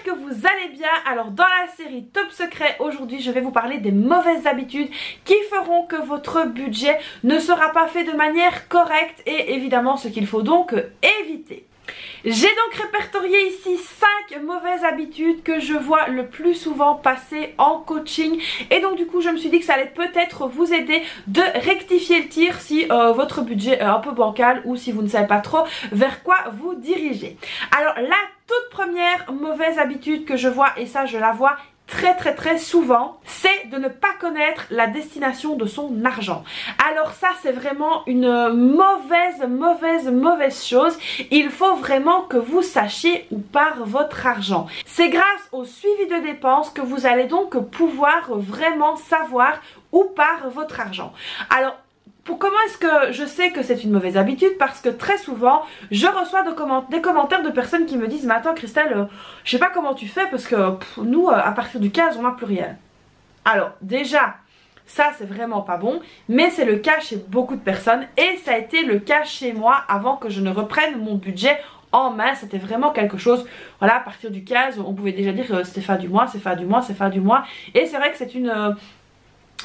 que vous allez bien. Alors dans la série Top Secret, aujourd'hui je vais vous parler des mauvaises habitudes qui feront que votre budget ne sera pas fait de manière correcte et évidemment ce qu'il faut donc éviter. J'ai donc répertorié ici 5 mauvaises habitudes que je vois le plus souvent passer en coaching et donc du coup je me suis dit que ça allait peut-être vous aider de rectifier le tir si votre budget est un peu bancal ou si vous ne savez pas trop vers quoi vous dirigez. Alors la toute première mauvaise habitude que je vois, et ça je la vois très souvent, c'est de ne pas connaître la destination de son argent. Alors ça c'est vraiment une mauvaise chose. Il faut vraiment que vous sachiez où part votre argent. C'est grâce au suivi de dépenses que vous allez donc pouvoir vraiment savoir où part votre argent. Alors comment est-ce que je sais que c'est une mauvaise habitude? Parce que très souvent, je reçois des commentaires de personnes qui me disent « Mais attends Christelle, je sais pas comment tu fais parce que nous, à partir du 15, on n'a plus rien. » Alors déjà, ça c'est vraiment pas bon, mais c'est le cas chez beaucoup de personnes et ça a été le cas chez moi avant que je ne reprenne mon budget en main. C'était vraiment quelque chose, voilà, à partir du 15, on pouvait déjà dire c'était fin du mois, c'est fin du mois, c'est fin du mois. Et c'est vrai que c'est une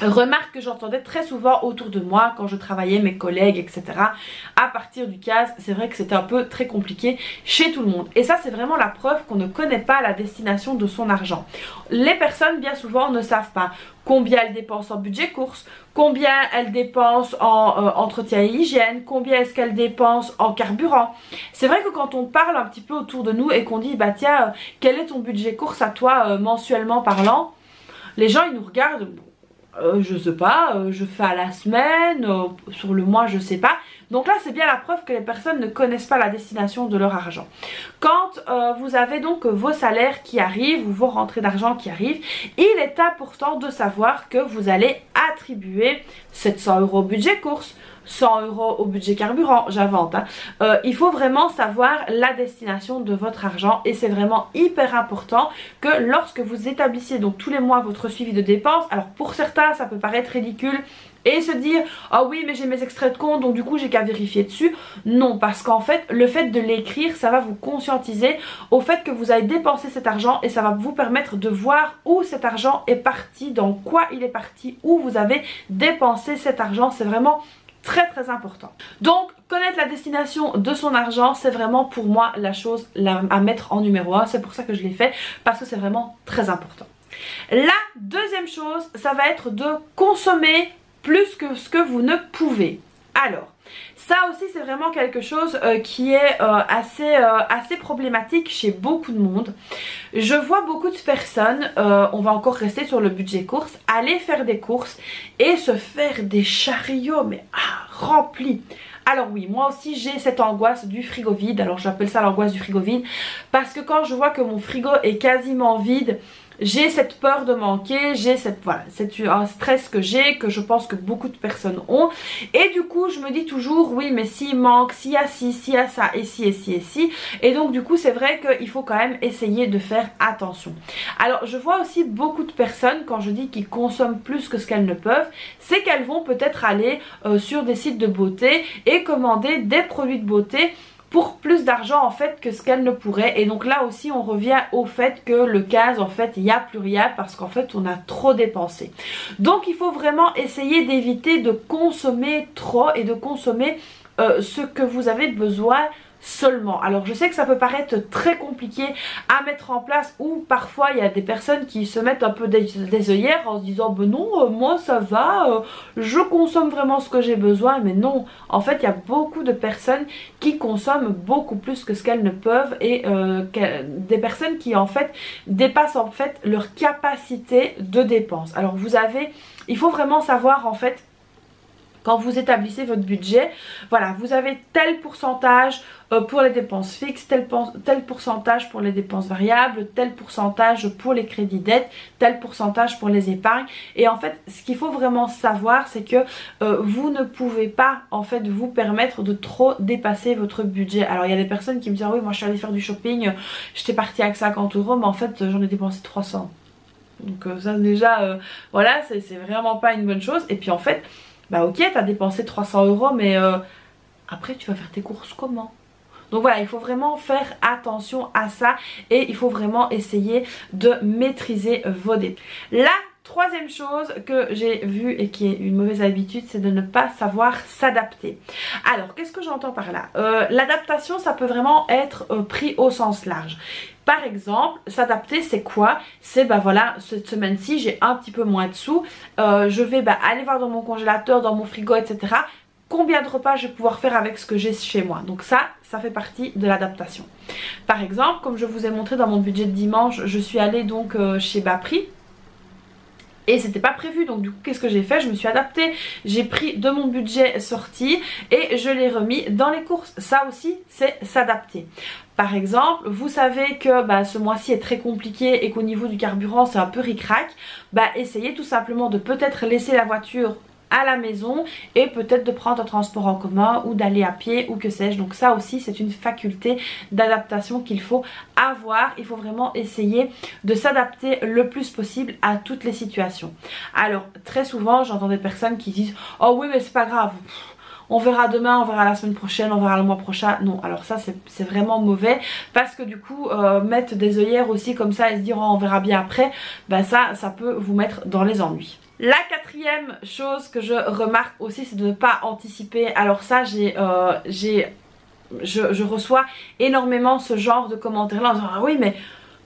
remarque que j'entendais très souvent autour de moi quand je travaillais, mes collègues, etc. À partir du 15, c'est vrai que c'était un peu très compliqué chez tout le monde. Et ça c'est vraiment la preuve qu'on ne connaît pas la destination de son argent. Les personnes bien souvent ne savent pas combien elles dépensent en budget course, combien elles dépensent en entretien et hygiène, combien est-ce qu'elles dépensent en carburant. C'est vrai que quand on parle un petit peu autour de nous et qu'on dit bah tiens, quel est ton budget course à toi mensuellement parlant, les gens ils nous regardent. Je sais pas, je fais à la semaine, sur le mois je sais pas. Donc là c'est bien la preuve que les personnes ne connaissent pas la destination de leur argent. Quand vous avez donc vos salaires qui arrivent ou vos rentrées d'argent qui arrivent, il est important de savoir que vous allez attribuer 700 € au budget course, 100 € au budget carburant, j'invente hein. Il faut vraiment savoir la destination de votre argent et c'est vraiment hyper important que lorsque vous établissiez donc tous les mois votre suivi de dépenses, alors pour certains ça peut paraître ridicule et se dire ah oui mais j'ai mes extraits de compte donc du coup j'ai qu'à vérifier dessus. Non, parce qu'en fait le fait de l'écrire ça va vous conscientiser au fait que vous avez dépensé cet argent et ça va vous permettre de voir où cet argent est parti, dans quoi il est parti, où vous avez dépensé cet argent. C'est vraiment très important. Donc connaître la destination de son argent c'est vraiment pour moi la chose à mettre en numéro 1. C'est pour ça que je l'ai fait, parce que c'est vraiment très important. La deuxième chose ça va être de consommer plus que ce que vous ne pouvez. Alors ça aussi c'est vraiment quelque chose qui est assez problématique chez beaucoup de monde. Je vois beaucoup de personnes, on va encore rester sur le budget course, aller faire des courses et se faire des chariots mais remplis. Alors oui, moi aussi j'ai cette angoisse du frigo vide. Alors j'appelle ça l'angoisse du frigo vide parce que quand je vois que mon frigo est quasiment vide, j'ai cette peur de manquer, j'ai c'est un stress que j'ai, que je pense que beaucoup de personnes ont. Et du coup je me dis toujours oui mais s'il manque, s'il y a ci, s'il y a ça et ci et ci et ci. Et donc du coup c'est vrai qu'il faut quand même essayer de faire attention. Alors je vois aussi beaucoup de personnes, quand je dis qu'ils consomment plus que ce qu'elles ne peuvent, c'est qu'elles vont peut-être aller sur des sites de beauté et commander des produits de beauté pour plus d'argent en fait que ce qu'elle ne pourrait. Et donc là aussi on revient au fait que le 15 en fait il n'y a plus rien parce qu'en fait on a trop dépensé. Donc il faut vraiment essayer d'éviter de consommer trop et de consommer ce que vous avez besoin seulement. Alors je sais que ça peut paraître très compliqué à mettre en place ou parfois il y a des personnes qui se mettent un peu des œillères en se disant ben non moi ça va, je consomme vraiment ce que j'ai besoin. Mais non, en fait il y a beaucoup de personnes qui consomment beaucoup plus que ce qu'elles ne peuvent et des personnes qui en fait dépassent en fait leur capacité de dépense. Alors il faut vraiment savoir en fait quand vous établissez votre budget, voilà, vous avez tel pourcentage pour les dépenses fixes, tel pourcentage pour les dépenses variables, tel pourcentage pour les crédits dettes, tel pourcentage pour les épargnes. Et en fait, ce qu'il faut vraiment savoir, c'est que vous ne pouvez pas en fait vous permettre de trop dépasser votre budget. Alors il y a des personnes qui me disent ah oui moi je suis allée faire du shopping, j'étais partie avec 50 € mais en fait j'en ai dépensé 300. Donc ça déjà, voilà, c'est vraiment pas une bonne chose. Et puis en fait, bah ok, t'as dépensé 300 € mais après tu vas faire tes courses comment? Donc voilà, il faut vraiment faire attention à ça et il faut vraiment essayer de maîtriser vos dépenses. La troisième chose que j'ai vue et qui est une mauvaise habitude, c'est de ne pas savoir s'adapter. Alors qu'est-ce que j'entends par là? L'adaptation, ça peut vraiment être pris au sens large. Par exemple, s'adapter c'est quoi? C'est voilà, cette semaine-ci j'ai un petit peu moins de sous, je vais aller voir dans mon congélateur, dans mon frigo, etc. Combien de repas je vais pouvoir faire avec ce que j'ai chez moi. Donc ça fait partie de l'adaptation. Par exemple, comme je vous ai montré dans mon budget de dimanche, je suis allée donc chez Bas-Prix. Et c'était pas prévu, donc du coup qu'est-ce que j'ai fait? Je me suis adaptée, j'ai pris de mon budget sorti et je l'ai remis dans les courses. Ça aussi c'est s'adapter. Par exemple, vous savez que ce mois-ci est très compliqué et qu'au niveau du carburant c'est un peu ric-rac. Essayez tout simplement de peut-être laisser la voiture à la maison et peut-être de prendre un transport en commun ou d'aller à pied ou que sais-je. Donc ça aussi c'est une faculté d'adaptation qu'il faut avoir. Il faut vraiment essayer de s'adapter le plus possible à toutes les situations. Alors très souvent j'entends des personnes qui disent « Oh oui mais c'est pas grave, on verra demain, on verra la semaine prochaine, on verra le mois prochain ». Non, alors ça c'est vraiment mauvais parce que du coup mettre des œillères aussi comme ça et se dire oh, on verra bien après, ça peut vous mettre dans les ennuis. La quatrième chose que je remarque aussi, c'est de ne pas anticiper. Alors ça je reçois énormément ce genre de commentaires là en disant ah oui mais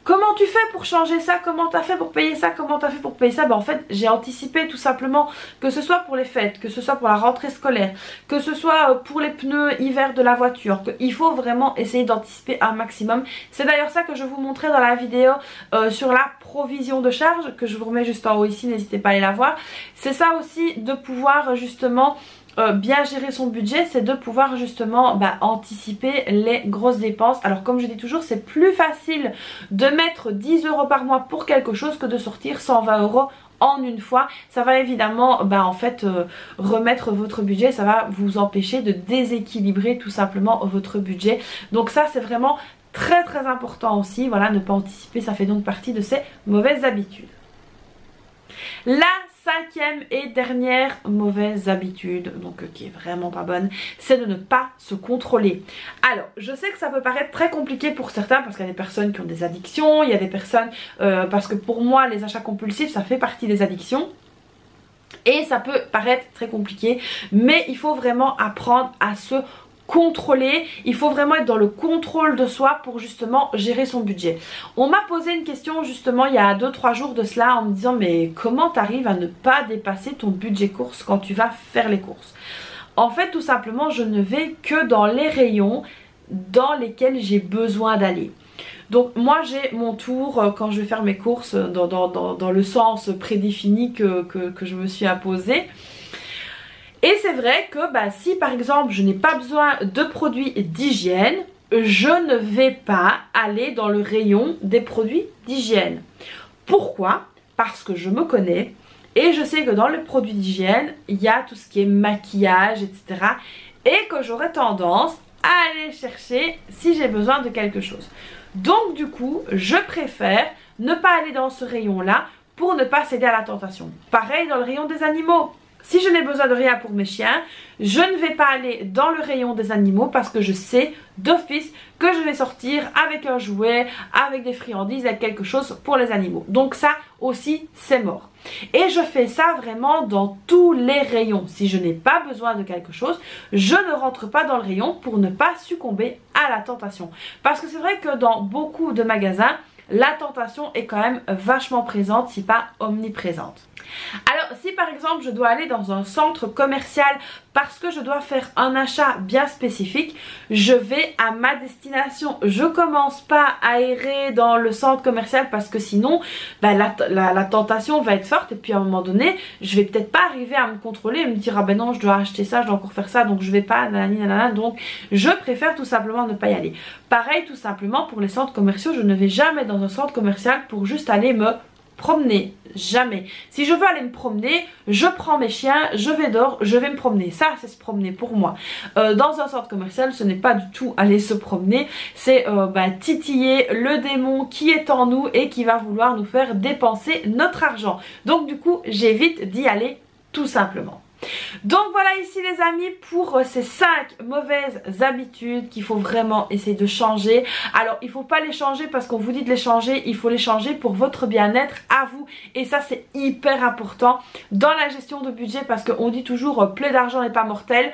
comment tu fais pour changer ça? Comment t'as fait pour payer ça? Comment t'as fait pour payer ça? En fait j'ai anticipé tout simplement, que ce soit pour les fêtes, que ce soit pour la rentrée scolaire, que ce soit pour les pneus hiver de la voiture, il faut vraiment essayer d'anticiper un maximum. C'est d'ailleurs ça que je vous montrais dans la vidéo sur la provision de charge, que je vous remets juste en haut ici, n'hésitez pas à aller la voir. C'est ça aussi de pouvoir justement bien gérer son budget, c'est de pouvoir justement anticiper les grosses dépenses. Alors comme je dis toujours, c'est plus facile de mettre 10 € par mois pour quelque chose que de sortir 120 € en une fois. Ça va évidemment remettre votre budget, ça va vous empêcher de déséquilibrer tout simplement votre budget. Donc ça c'est vraiment très très important aussi, voilà, ne pas anticiper, ça fait donc partie de ces mauvaises habitudes. La cinquième et dernière mauvaise habitude, donc qui est vraiment pas bonne, c'est de ne pas se contrôler. Alors je sais que ça peut paraître très compliqué pour certains parce qu'il y a des personnes qui ont des addictions, il y a des personnes parce que pour moi les achats compulsifs ça fait partie des addictions. Et ça peut paraître très compliqué, mais il faut vraiment apprendre à se contrôler, il faut vraiment être dans le contrôle de soi pour justement gérer son budget. On m'a posé une question justement il y a 2-3 jours de cela en me disant mais comment tu arrives à ne pas dépasser ton budget course quand tu vas faire les courses? En fait tout simplement je ne vais que dans les rayons dans lesquels j'ai besoin d'aller. Donc moi j'ai mon tour quand je vais faire mes courses dans le sens prédéfini que je me suis imposé. Et c'est vrai que si par exemple je n'ai pas besoin de produits d'hygiène, je ne vais pas aller dans le rayon des produits d'hygiène. Pourquoi? Parce que je me connais et je sais que dans les produits d'hygiène, il y a tout ce qui est maquillage, etc. Et que j'aurais tendance à aller chercher si j'ai besoin de quelque chose. Donc du coup, je préfère ne pas aller dans ce rayon-là pour ne pas céder à la tentation. Pareil dans le rayon des animaux. Si je n'ai besoin de rien pour mes chiens, je ne vais pas aller dans le rayon des animaux parce que je sais d'office que je vais sortir avec un jouet, avec des friandises, avec quelque chose pour les animaux. Donc ça aussi c'est mort. Et je fais ça vraiment dans tous les rayons. Si je n'ai pas besoin de quelque chose, je ne rentre pas dans le rayon pour ne pas succomber à la tentation. Parce que c'est vrai que dans beaucoup de magasins, la tentation est quand même vachement présente, si pas omniprésente. Alors si par exemple je dois aller dans un centre commercial parce que je dois faire un achat bien spécifique, je vais à ma destination. Je commence pas à errer dans le centre commercial parce que sinon la tentation va être forte et puis à un moment donné je vais peut-être pas arriver à me contrôler et me dire ah ben non je dois acheter ça, je dois encore faire ça donc je vais pas, nanana, donc je préfère tout simplement ne pas y aller. Pareil tout simplement pour les centres commerciaux, je ne vais jamais dans un centre commercial pour juste aller me promener, jamais. Si je veux aller me promener, je prends mes chiens, je vais dehors, je vais me promener. Ça c'est se promener pour moi. Dans un centre commercial ce n'est pas du tout aller se promener, c'est titiller le démon qui est en nous et qui va vouloir nous faire dépenser notre argent. Donc du coup j'évite d'y aller tout simplement. Donc voilà ici les amis pour ces 5 mauvaises habitudes qu'il faut vraiment essayer de changer. Alors il ne faut pas les changer parce qu'on vous dit de les changer, il faut les changer pour votre bien-être à vous. Et ça c'est hyper important dans la gestion de budget parce qu'on dit toujours plus d'argent n'est pas mortel.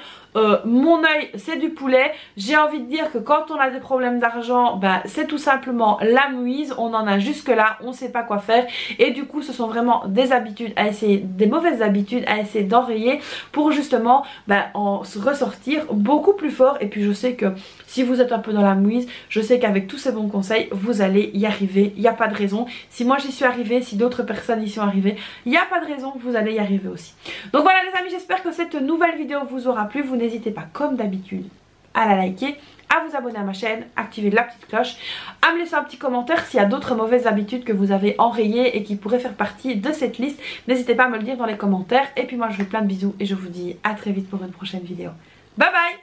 Mon œil c'est du poulet. J'ai envie de dire que quand on a des problèmes d'argent, c'est tout simplement la mouise. On en a jusque là, on ne sait pas quoi faire. Et du coup ce sont vraiment des habitudes à essayer, des mauvaises habitudes à essayer d'enrayer pour justement en ressortir beaucoup plus fort. Et puis je sais que si vous êtes un peu dans la mouise, je sais qu'avec tous ces bons conseils vous allez y arriver. Il n'y a pas de raison. Si moi j'y suis arrivée, si d'autres personnes y sont arrivées, il n'y a pas de raison, vous allez y arriver aussi. Donc voilà les amis, j'espère que cette nouvelle vidéo vous aura plu. Vous n'hésitez pas comme d'habitude à la liker, à vous abonner à ma chaîne, activer la petite cloche, à me laisser un petit commentaire s'il y a d'autres mauvaises habitudes que vous avez enrayées et qui pourraient faire partie de cette liste. N'hésitez pas à me le dire dans les commentaires. Et puis moi je vous fais plein de bisous et je vous dis à très vite pour une prochaine vidéo. Bye bye.